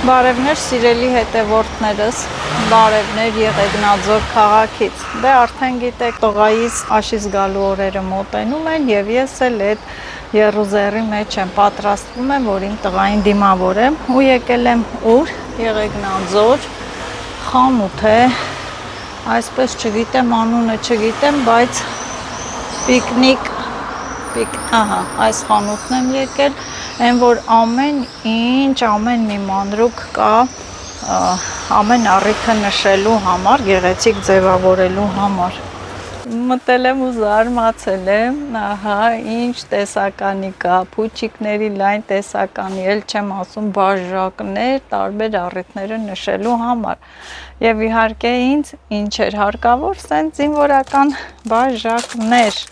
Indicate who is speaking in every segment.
Speaker 1: Բարևներ սիրելի հետևորդներս, բարևներ Եղեգնաձոր քաղաքից։ Դե արդեն գիտեք, տղայիս աշից գալու օրերը մոտենում են եւ ես էլ այդ Եռուզեռի մեջ եմ, պատրաստվում եմ, որ իմ տղային դիմավորեմ ու եկել եմ ուր Եղեգնաձոր խանութ է, այսպես չգիտեմ անունը չգիտեմ, բայց պիկնիկ, այս խանութն եմ եկել, այն որ ամեն ինչ, ամեն մի մանրուք կա, ամեն առիթը նշելու համար, գեղեցիկ ձևավորելու համար։ Մտել եմ ու զարմացել եմ, ահա, ինչ տեսականի կա, փուչիկների լայն տեսականի, էլ չեմ ասում բաժակներ, տարբեր առիթները նշելու համար։ Եվ իհարկե ինձ ինչ էր հարկավոր, սենց զինվորական բաժակներ,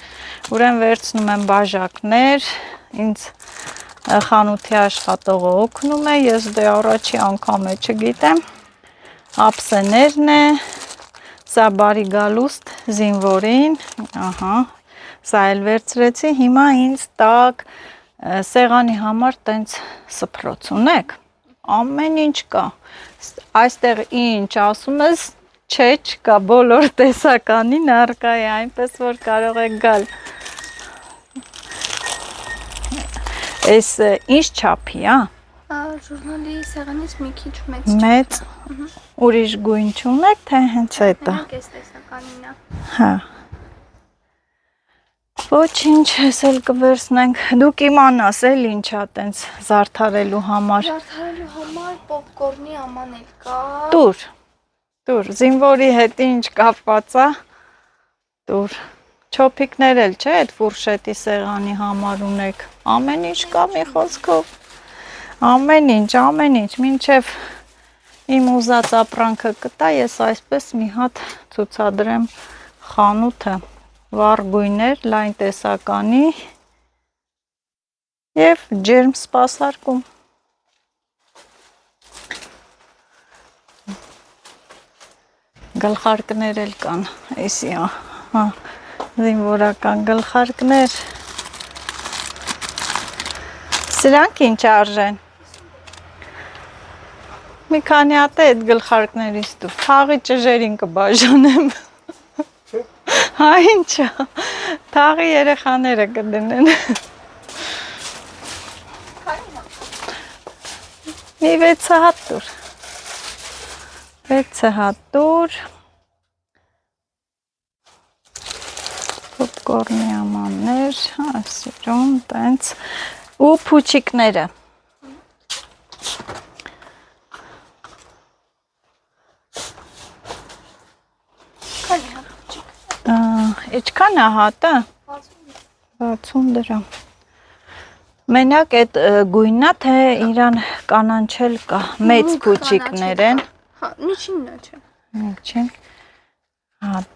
Speaker 1: ուրեմն վերցնում եմ բաժակներ, ինձ խանութի աշխատողը օգնում է, ես դե առաջի անգամ է չգիտեմ, ափսեներն է, սա բարի գալուստ զինվորին, ահա, սա էլ վերցրեցի, հիմա ինձ տակ սեղանի համար տենց սփռոց ունեք, ամեն ինչ կա, այստեղ ինչ ասում ես, չէ, չկա, բոլոր տեսականին առկա է, այնպես որ կարող եք գալ, այս ինչ չափի,
Speaker 2: Ժուրնալի սեղանից մի քիչ
Speaker 1: մեծ, ուրիշ գույն չունեք, թե հենց հետը,
Speaker 2: այս տեսականին է,
Speaker 1: հա, ոչինչ, ես էլ կվերցնենք, դուք իմանաս էլ ինչա տենց զարդարելու համար,
Speaker 2: պոպկորնի աման էլ կա,
Speaker 1: տուր, զինվորի հետ ինչ կապված է, տուր, չոփիկներ էլ չէ, այդ ֆուրշետի սեղանի համար ունեք, ամեն ինչ կա մի խոսքով, ամեն ինչ, մինչև իմ ուզած ապրանքը կտա, ես այսպես մի հատ ցուցադրեմ խանութը, վառ գույներ, լայն տեսականի և ջերմ սպասարկում։ Գլխարկներ էլ կան, էսի, զինվորական գլխարկներ, սրանք ինչ արժեն, մի քանի հատ է այդ գլխարկներից դու, թաղի ճժերին կբաժանեմ, հա ինչա, թաղի երեխաները կդնեն, մի 6 հատ տուր, 6 հատ տուր, պոպկորնի ամաններ, սիրուն, տենց, ու փուչիկները, Ինչքան է հատը? 60 դրամ, մենակ այդ գույնա, թե իրան կանանչել կա, մեծ փուչիկներ են,
Speaker 2: միջինն չէ,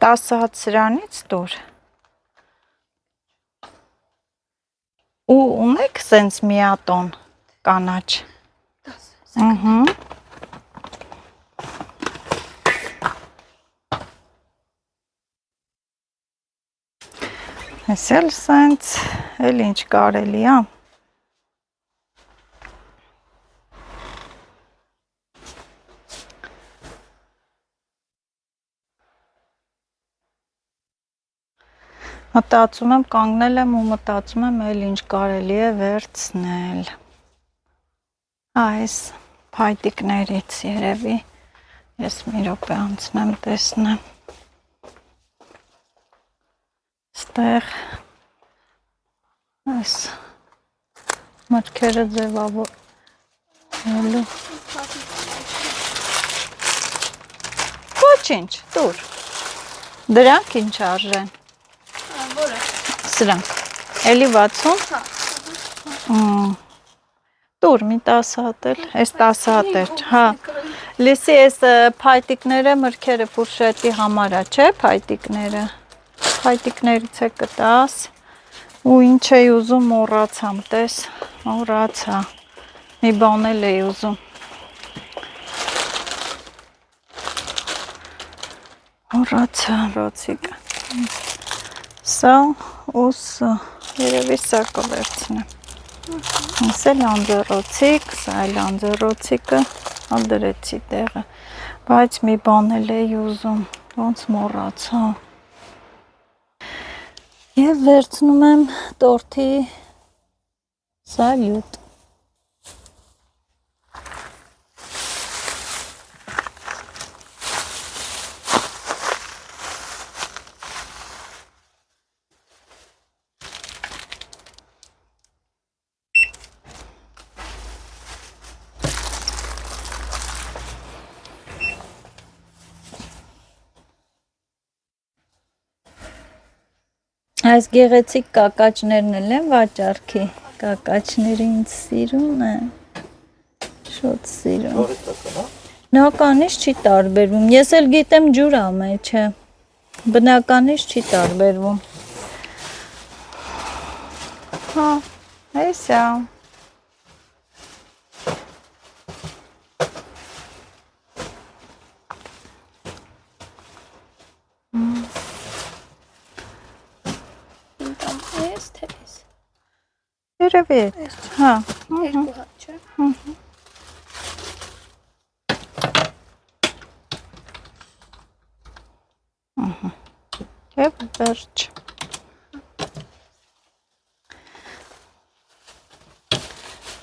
Speaker 1: 10 հատ սրանից տուր, ու ունեք սենց միատոն կանաչ, Ես էլ սենց, էլ ինչ կարելի, Մտածում եմ, կանգնել եմ ու մտածում եմ, էլ ինչ կարելի է վերցնել, այս փայտիկներից երևի, ես մի րոպե անցնեմ, տեսնեմ, ստեղ, այս մտքերը ձևավորելու, ոչինչ, տուր, դրանք ինչ արժեն,
Speaker 2: որը,
Speaker 1: սրանք, էլի 60, տուր մի 10 հատ էլ, այս 10 հատ էր, հա, լիսի այս փայտիկները մրգերը ֆուրշետի համար է, չէ փայտիկները, փայտիկներից է կտաս, ու ինչ էի ուզում մոռացամ, տես, մոռացա, մի բան էլ էի ուզում, մոռացա, ռոցիկը, սա ու սա, երևի սա կվերցնեմ, ես էլ անձեռոցիկ, սա էլ անձեռոցիկը, անդրեցի տեղը, բայց մի բան էլ էի ուզում, ոնց մոռացա։ Եվ վերցնում եմ տորթի սալյուտ։ Այս գեղեցիկ կակաճներն էլ են վաճառքի, կակաճները ինձ սիրուն է, շոտ սիրուն։ Բնականից չի տարբերվում, ես էլ գիտեմ ջուր ա մեջը, բնականից չի տարբերվում։ Հա, էսա։
Speaker 2: Ես թե ես։
Speaker 1: Երևի է, հա։
Speaker 2: Երկու հատ չէ։
Speaker 1: Եվ վերջ։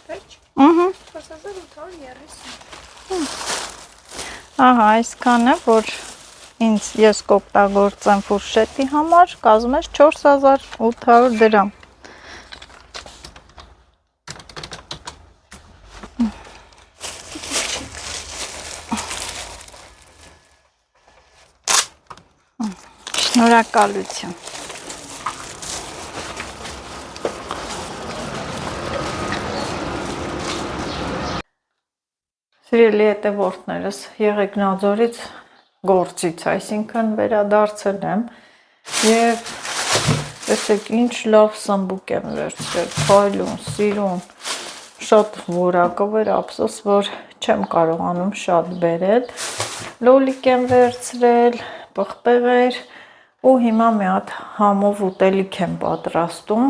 Speaker 2: Վերջ։ 4830։
Speaker 1: Ահա, այսքանը, որ ես կօգտագործեմ ֆուրշետի համար, կազմում է 4800 դրամ։ Շնորհակալություն։ Սիրելի հետևորդներս, Եղեգնաձորից գործից, այսինքն վերադարձել եմ եւ տեսեք ինչ լավ սմբուկ եմ վերցրել, փայլուն, սիրուն, շատ որակով էր, ափսոս որ չեմ կարողանում շատ բերել, լոլիկ եմ վերցրել, պղպեղեր ու հիմա մի հատ համով ուտելիք եմ պատրաստում,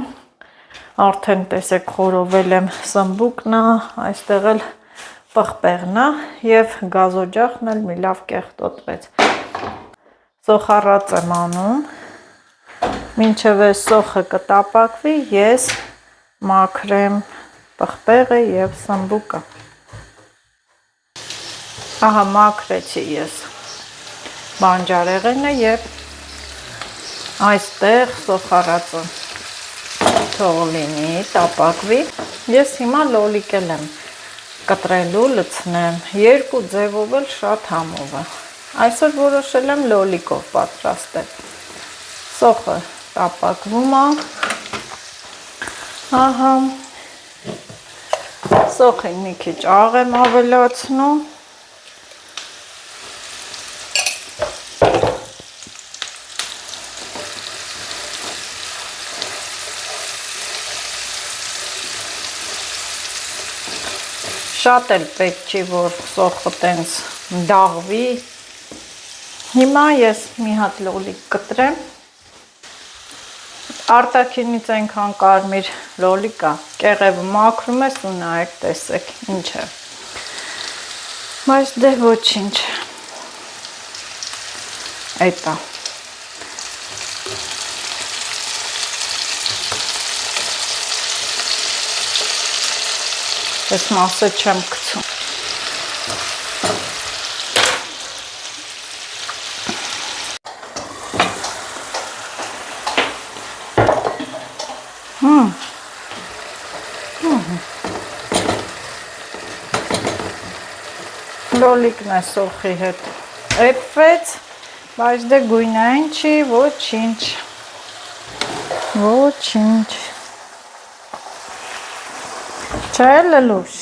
Speaker 1: արդեն տեսեք խորովել եմ սմբուկն է, այստեղ էլ պղպեղն է եւ գազօջախն էլ մի լավ կեղտոտվեց։ Սոխառած եմ անում, մինչև այս սոխը կտապակվի, ես մաքրեմ պղպեղը եւ սմբուկը։ Ահա մաքրեցի ես բանջարեղենը եւ այստեղ սոխառածը թող լինի, տապակվի։ Ես հիմա լոլիկել եմ կտրելու, լցնեմ, երկու ձևով էլ շատ համով է։ Այսօր որոշել եմ լոլիկով պատրաստել։ Սոխը տապակվում է։ Ահա։ Սոխին մի քիչ աղ եմ ավելացնում։ Շատ էլ պետք չի, որ սոխը տենց դաղվի։ Հիմա ես մի հատ լոլիկ կտրեմ։ Արտաքինից այնքան կարմիր լոլիկա, կեղևը մաքրում ես ու նայեք, տեսեք, ինչ է։ Բայց դե ոչինչ։ Էտա։ Ես մասը չեմ գցում։ Լոլիկն է սոխի հետ էպվեց, բայց դե գույնային չի, ոչինչ։ Ոչինչ։ Չէ լլուշ։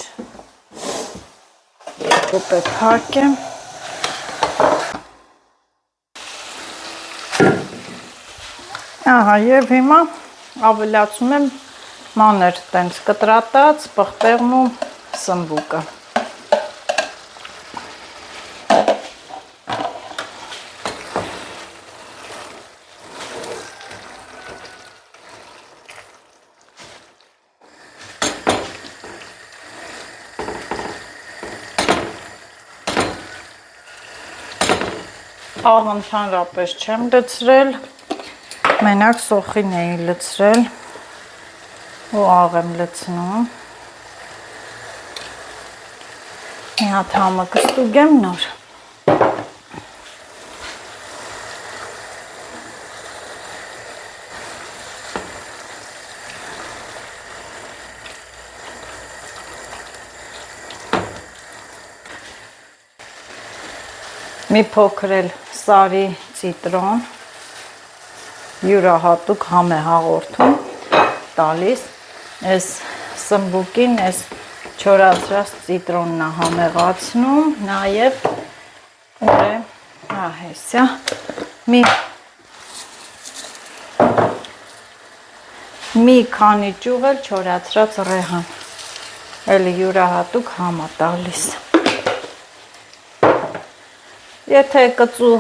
Speaker 1: Կոպե փակեմ։ Ահա, եւ հիմա ավելացում եմ մանր տենց կտրատած պղպեղն ու սմբուկը։ Աղ ընդհանրապես չեմ լցրել, մենակ սոխին էի լցրել ու աղ եմ լցնում։ Մի հատ համը կստուգեմ նոր։ Մի փոքր էլ սարի ցիտրոն յուրահատուկ համ է հաղորդում տալիս, այս սմբուկին, այս չորացրած ցիտրոնն է համեղացնում, նաև ուր է, հեսա, մի քանի ճյուղ էլ չորացրած ռեհան, էլի յուրահատուկ համ է տալիս։ Եթե կծու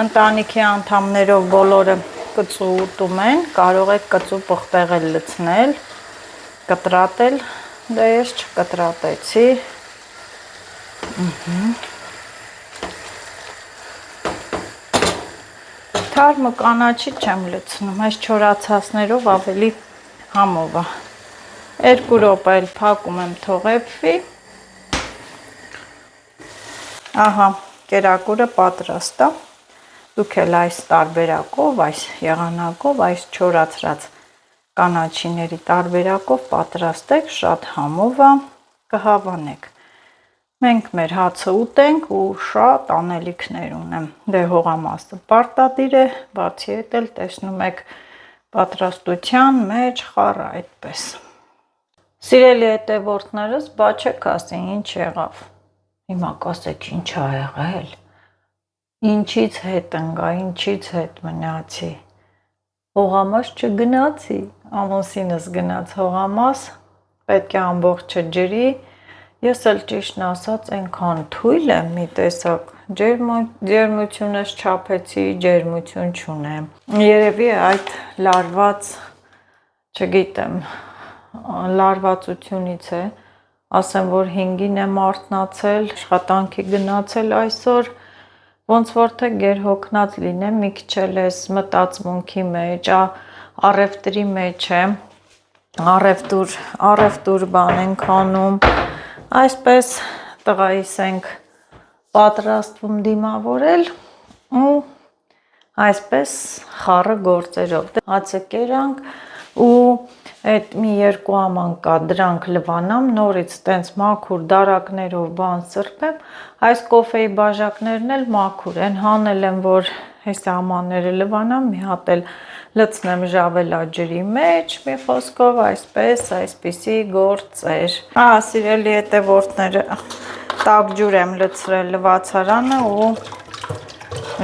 Speaker 1: ընտանիքի անդամներով բոլորը կծու ուտում են, կարող եք կծու պղպեղել լցնել, կտրատել, դա ես չկտրատեցի։ Թարմը կանաչի չեմ լցնում, այս չորացածներով ավելի համով է։ 2 րոպե էլ փակում եմ թողեփվի։ Ահա կերակուրը պատրաստ է, դուք էլ այս տարբերակով, այս եղանակով, այս չորացրած կանաչիների տարբերակով պատրաստեք, շատ համով է, կհավանեք։ Մենք մեր հացը ուտենք ու շատ անելիքներ ունեմ, դե հողամասը պարտադիր է, բացի այդ էլ տեսնում եք պատրաստության մեջ խառը այդպես։ Սիրելի հետևորդներս, բա չեք ասի ինչ եղավ։ Հիմա կասեք ինչ ա եղել, ինչից հետ ընկա, ինչից հետ մնացի, հողամաս չգնացի, ամուսինս գնաց հողամաս, պետք է ամբողջը ջրի, ես էլ ճիշտն ասած այնքան թույլ եմ, մի տեսակ ջերմությունս չափեցի, ջերմություն չունեմ, երևի այդ լարված, չգիտեմ, լարվածությունից է, ասեմ, որ 5-ին եմ արթնացել, աշխատանքի գնացել այսօր, ոնց որ թե գերհոգնած լինեմ, մի քիչ էլ ես մտածմունքի մեջ, առևտրի մեջ եմ, առևտուր բան ենք անում, այսպես տղայիս ենք պատրաստվում դիմավորել ու այսպես խառը գործերով, հացը կերանք ու այդ մի 2 ամանկա դրանք լվանամ, նորից տենց մաքուր դարակներով բան սրբեմ, այս կոֆեի բաժակներն էլ մաքուր են, հանել եմ, որ այս ամանները լվանամ, մի հատ էլ լցնեմ ժավելաջրի մեջ, մի խոսքով այսպիսի գործեր։ Սիրելի հետևորդները, տաք ջուր եմ լցրել լվացարանը ու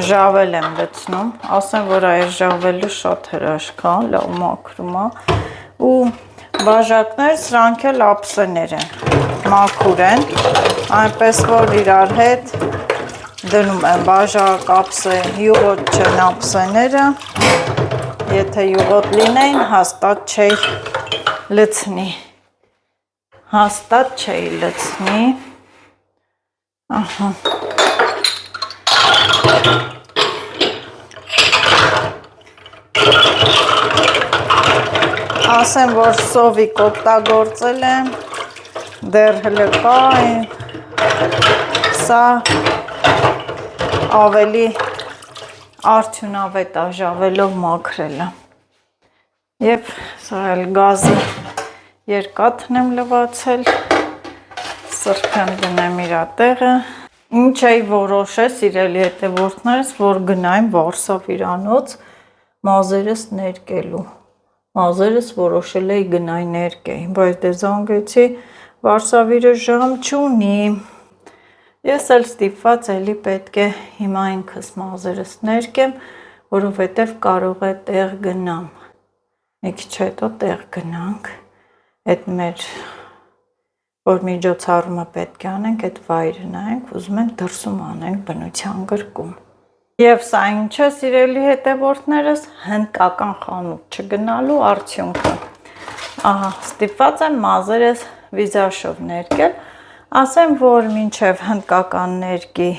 Speaker 1: ժավել եմ լցնում, ասեմ, որ այս ժավելը շատ հրաշք է, լավ մաքրում է ու բաժակներ, սրանք էլ ափսեներ են, մաքուր են, այնպես որ իրար հետ դնում եմ բաժակ ափսե, յուղոտ չեն ափսեները, եթե յուղոտ լինեին, հաստատ չէի լցնի, ահա, ասեմ, որ սովիկ օգտագործել եմ, դեռ հլը կա, սա ավելի արդյունավետ է ժավելով մաքրելը։ Եվ սա էլ գազի երկաթն եմ լվացել, սրբեմ դնեմ իր տեղը։ Ինչ էի որոշել, սիրելի հետևորդներս, որ գնայմ Վարշավիրանոց մազերս ներկելու։ Մազերս որոշել էի գնայ ներկեի, բայց դե զանգեցի Վարշավիրը ժամ չունի։ Ես էլ ստիպված էլի պետք է հիմա ինքս մազերս ներկեմ, որովհետև կարող է տեղ գնամ։ Մի քիչ հետո տեղ գնանք, այդ մեր որ միջոցառումը պետք է անենք, այդ վայրը նայենք, ուզում ենք դրսում անենք բնության գրկում։ Եվ սա ինչ է, սիրելի հետևորդներս, հնդկական խանութ չգնալու արդյունքը։ Ահա, ստիպված եմ մազերս վիզաժով ներկել, ասեմ, որ մինչև հնդկական ներկի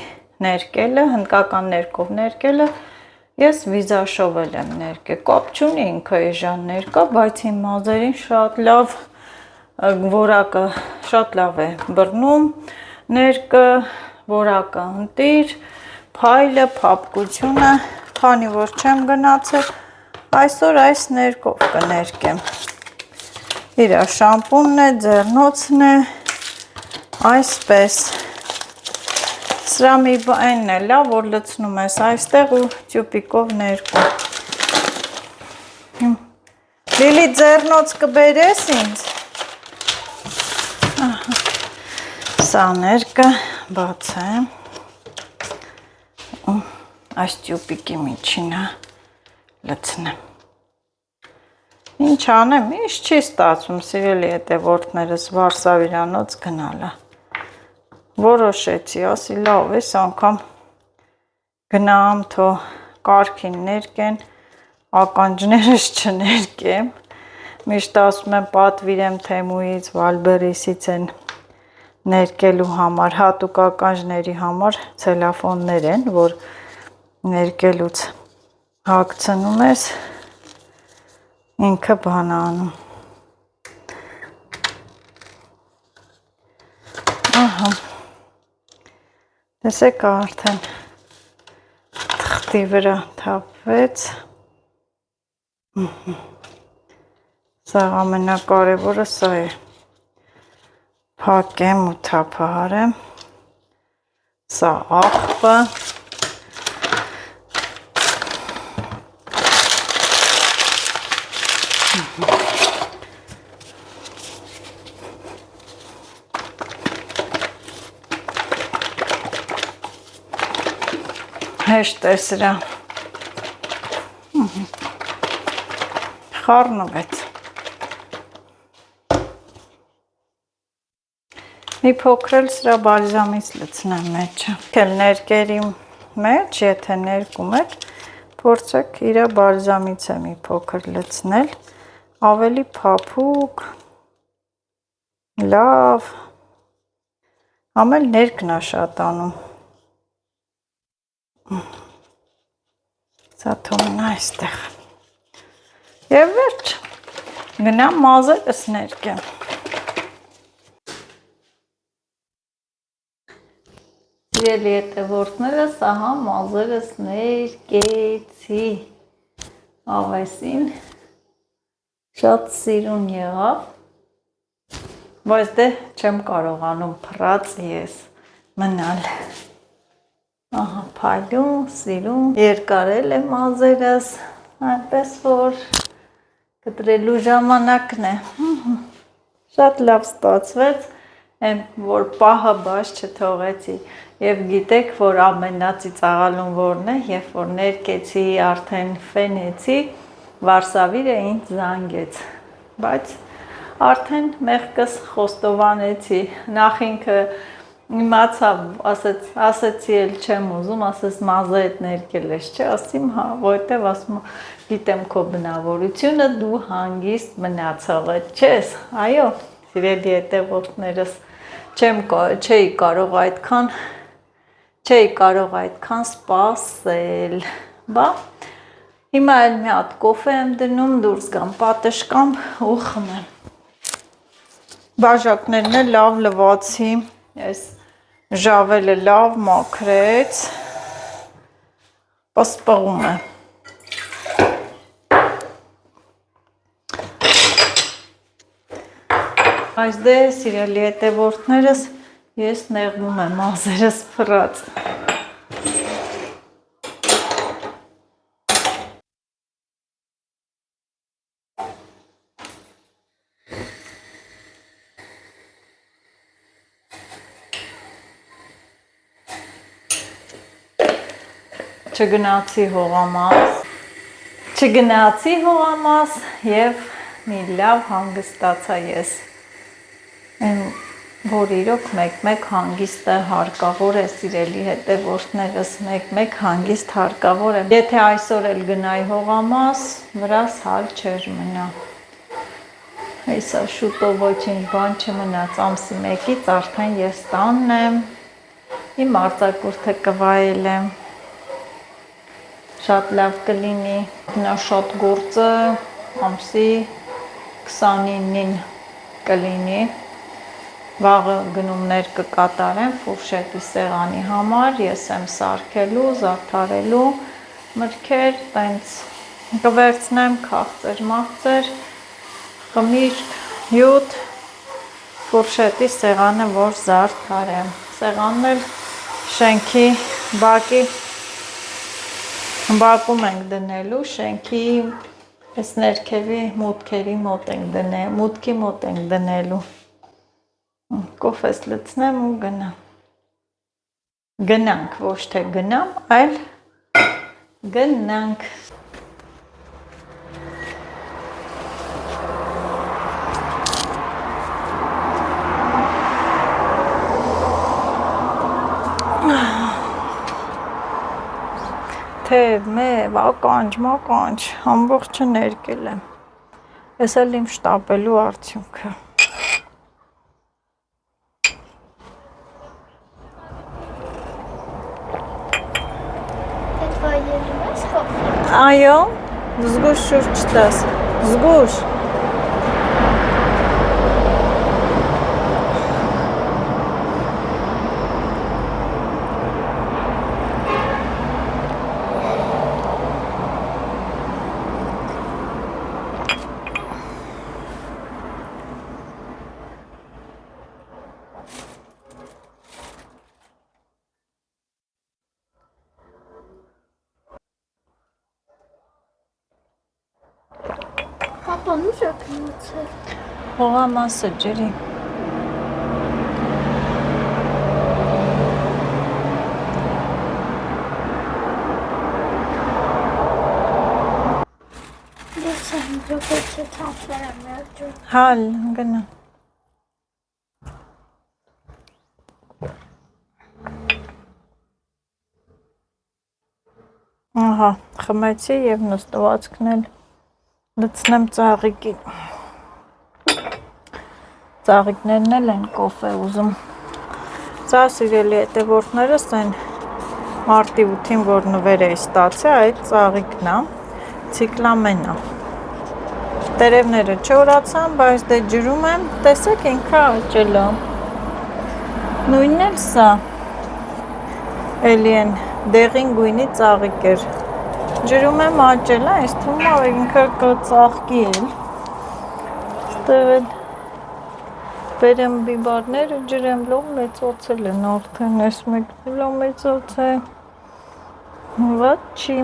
Speaker 1: ներկելը, հնդկական ներկով ներկելը, ես վիզաշովել եմ ներկել, կապ չունի ինքը էժան ներկա, բայց իմ մազերին շատ լավ որակը, շատ լավ է բռնում ներկը, որակը ընտիր, փայլը, փափկությունը, քանի որ չեմ գնացել, այսօր այս ներկով կներկեմ, իր շամպունն է, ձեռնոցն է, այսպես, սրա մի բանն է լավ, որ լցնում ես այստեղ ու տյուպիկով ներկում, Լիլի ձեռնոց կբերես ինձ, սա ներկը բացեմ, այս տյուպիկի միջինը լցնեմ, ինչ անեմ, ինչ չի ստացվում, սիրելի հետևորդներս Վարշավիրանոց գնալը, որոշեցի, ասի լավ ես անգամ գնամ, թո կարգին ներկեն, ականջներս չներկեմ, միշտ ասում եմ պատվիրեմ Թեմուից, Վալբերիսից են ներկելու համար, հատուկ ականջների համար ցելոֆոններ են, որ ներկելուց հագցնում ես, ինքը բան անում, ահա, տեսեք արդեն թղթի վրա թափվեց, սա ամենակարևորը սա է, փակեմ ու թափահարեմ, սա աղբը, հեշտ է սրա, խառնվեց, մի փոքր էլ սրա բալզամից լցնեմ մեջը, ներկերի մեջ, եթե ներկում եք, փորձեք իրա բալզամից է մի փոքր լցնել, ավելի փափուկ, լավ, ամել ներկն է շատ անում, սա թողնա այստեղ, և վերջ, գնամ մազերս ներկեմ, Սիրելի հետևորդներս, ահա մազերս ներկեցի, ավեսին, շատ սիրուն եղավ, բայց դե չեմ կարողանում փռած ես մնալ, ահա փայլում, սիրում, երկարել է մազերս, այնպես որ կտրելու ժամանակն է, շատ լավ ստացվեց, որ պահը բաց չթողեցի և գիտեք, որ ամենածիծաղալուն որն է, երբ որ ներկեցի, արդեն ֆենեցի, Վարշավիրը ինձ զանգեց, բայց արդեն մեղքս խոստովանեցի, նախ ինքը իմացավ, ասեցի էլ չեմ ուզում, ասես մազը հետ ներկել ես, չէ, ասիմ հա, որտև ասում գիտեմ քո բնավորությունը, դու հանգիստ մնացող չես, այո, սիրելի հետևորդներս, չէի կարող այդքան սպասել, բա, հիմա էլ մի հատ կոֆե եմ դնում, դուրս գամ պատշկամ ու խմեմ, բաժակներն էլ լավ լվացի, ես ժավելը լավ մաքրեց, պսպղում է, այս դե սիրելի հետևորդներս, ես նեղվում եմ մազերս փռած, չգնացի հողամաս և մի լավ հանգստացա ես, որ իրոք մեկ-մեկ հանգիստը հարկավոր է, սիրելի հետևորդներս, մեկ-մեկ հանգիստ հարկավոր է, եթե այսօր էլ գնայի հողամաս, վրաս հալ չեր մնա, հեսա շուտով ոչինչ բան չմնաց, ամսի մեկից արդեն ես տանն եմ, Իմ արձակուրդը կվայել եմ, շատ լավ կլինի, նա շատ գործը ամսի 29-ին կլինի, վաղը գնումներ կկատարեմ ֆուրշետի սեղանի համար, ես եմ սարքելու, զարդարելու, մրգեր, տենց կվերցնեմ քաղցր մաղցր, խմիր, հյութ, ֆուրշետի սեղանը, որ զարդարեմ, սեղանն էլ շենքի բակում ենք դնելու, շենքի այս ներքևի մուտքի մոտ ենք դնելու, կոֆես լցնեմ ու գնանք, ոչ թե գնամ, այլ գնանք։ Թև, մեվ, ականջ, ամբողջը ներկել եմ, ես էլ իմ շտապելու արդյունքը։
Speaker 2: Այդ վայելում ես կոֆե։
Speaker 1: Այո, զգուշ շուրջ չտաս, զգուշ։
Speaker 2: Պապան ուր է գնացել։
Speaker 1: Հողամասը ջրի։
Speaker 2: Ես եմ րոպեչը թափվել եմ երջում։
Speaker 1: Հալ, գնա։ Ահա, խմեցի և նստվածքն էլ լցնեմ ծաղիկի։ Ծաղիկներն էլ են կոֆե ուզում։ Սա սիրելի հետևորդներս են մարտի 8-ին, որ նվեր էի ստացել, այդ ծաղիկն է, ցիկլամեն է։ Տերևները չորացան, բայց դե ջրում եմ, տեսեք ինքը աճել է։ Նույնն էլ սա։ Էլի են դեղին գույնի ծաղիկ էր։ Ջրում եմ աճել է, այս թվում է ինքը կծաղկի էլ։ Ստեղ էլ բերեմ բիբարները, ջրեմ լով մեծոցել են արդեն, այս մեկն լով մեծոց է։ Վատ չի։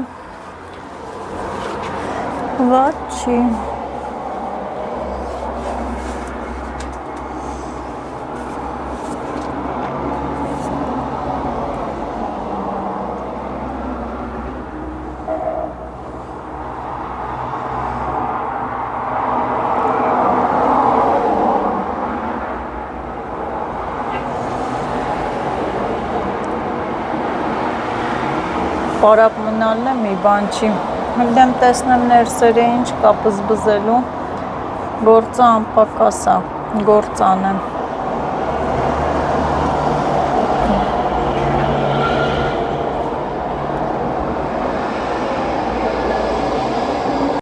Speaker 1: Պարապ մնալն է մի բան չի, հլդեմ տեսնեմ ներսերը ինչ կա բզբզելու, գործը անպակաս է, գործ անեմ։